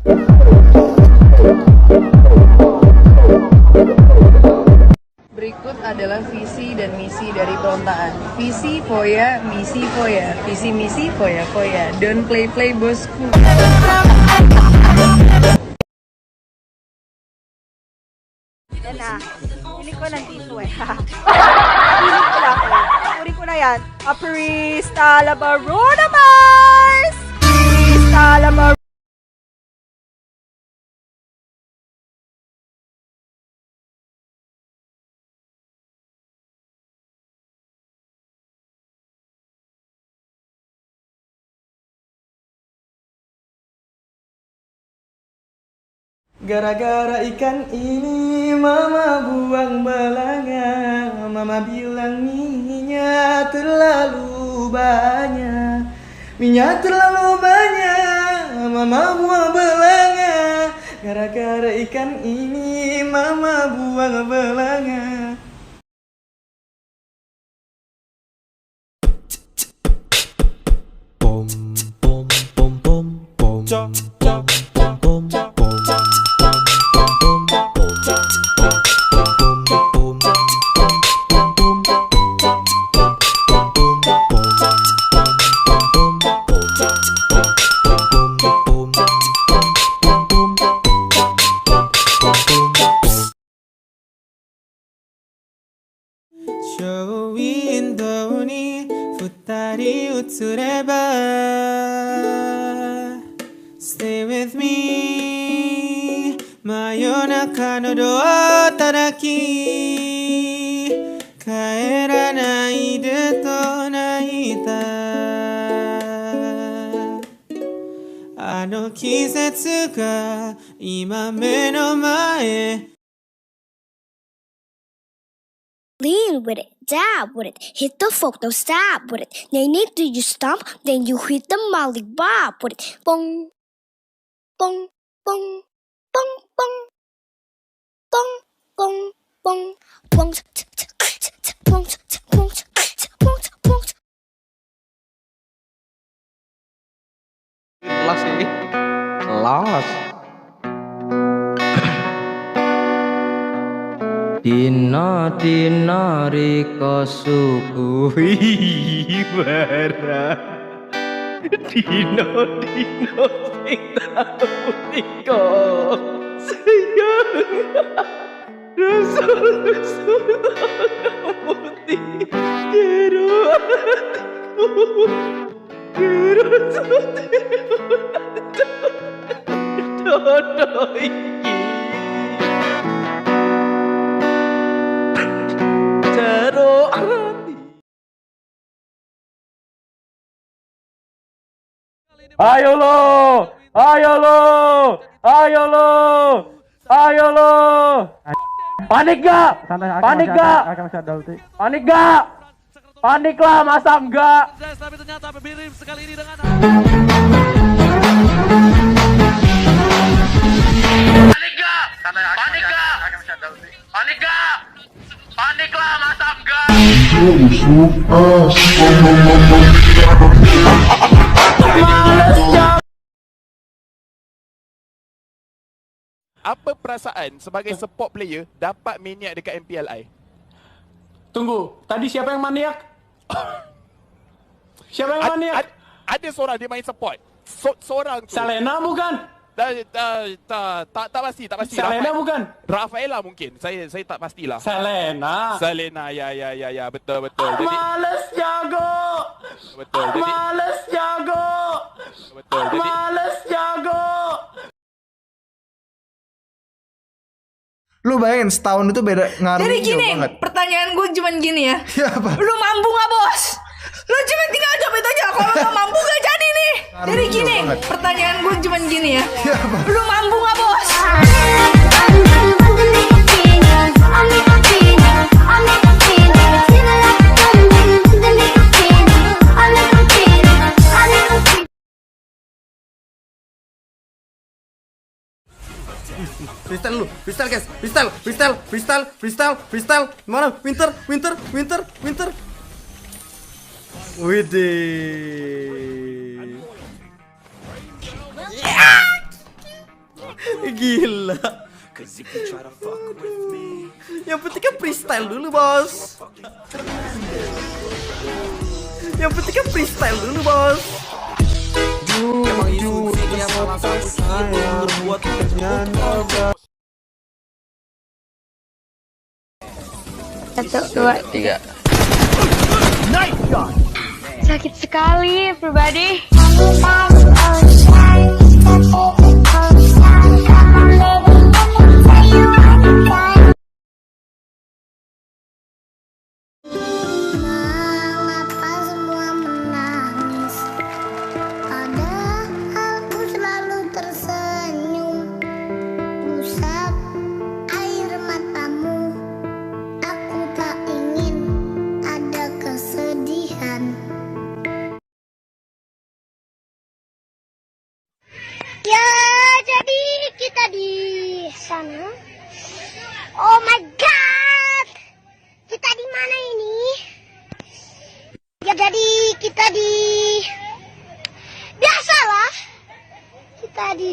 Berikut adalah visi dan misi dari perontaan. Visi foya, misi foya. Visi misi foya foya. Don't play play bosku. Yan na. Piling ko nandito eh. Piling ko lang. Kunin ko na yan. Aprista Labarona Mars! Aprista Labarona. Gara-gara ikan ini mama buang belanga. Mama bilang minyak terlalu banyak. Minyak terlalu banyak. Mama buang belanga. Gara-gara ikan ini mama buang belanga. Pom pom pom pom pom pom pom pom pom. 저 윈도우니 futari utsureba Stay with me Mayonaka no doa tadaki Kaeranai de to naita Ano kisetsu ga ima me no mae Lean with it, dab with it, hit the folk, don't stop with it. They need to you stomp, then you hit the molly bob with it. Bong, bong, bong, bong, bong, bong, bong, bong, bong, bong, bong, bong. Kelas ini. Kelas. Dina riko sukuhi bara Dina sing tau riko sayang Rasul putih jero hatiku Jero dodo iki Ayo lo, ayo lo, ayo lo, ayo lo. Panik gak? Panik gak? Panik gak? Panik lah, masa enggak? Tapi ternyata Birim sekali ini dengan panik gak? Panik gak? Panik gak? Panik lah, masa enggak? Apa perasaan sebagai support player dapat maniak dekat MPLI? Tunggu, tadi siapa yang maniak? Siapa yang maniak? Ada seorang dia main support. Seorang tu. Selena bukan? Tak pasti. Selena bukan? Rafaela mungkin. Saya tak pastilah. Selena, ya, betul. Jadi males jago. betul. Jadi Males jago. betul. Jadi Males jago. Lu bayangin setahun itu beda ngaruh. Jadi gini, pertanyaan gue cuman gini ya. Apa? Lu mampu gak bos? Lu cuma tinggal jawab itu aja. Kalau gak mampu gak jadi nih. Jadi gini, pertanyaan gue cuman gini ya. Lu mampu gak bos? Freestyle lu, freestyle guys, freestyle. Mana? Winter. Widih. Gila. Yang penting kan freestyle dulu, Bos. Yang penting kan freestyle dulu, Bos. Emang itu salah satu yang membuat Satu, dua, tiga. Sakit sekali, everybody. Mengapa semua menangis? Padahal aku selalu tersenyum. Usap air matamu. Aku tak ingin ada kesedihan. Ya, jadi kita di sana. Oh my god. Kita di mana ini? Ya jadi kita di biasalah. Kita di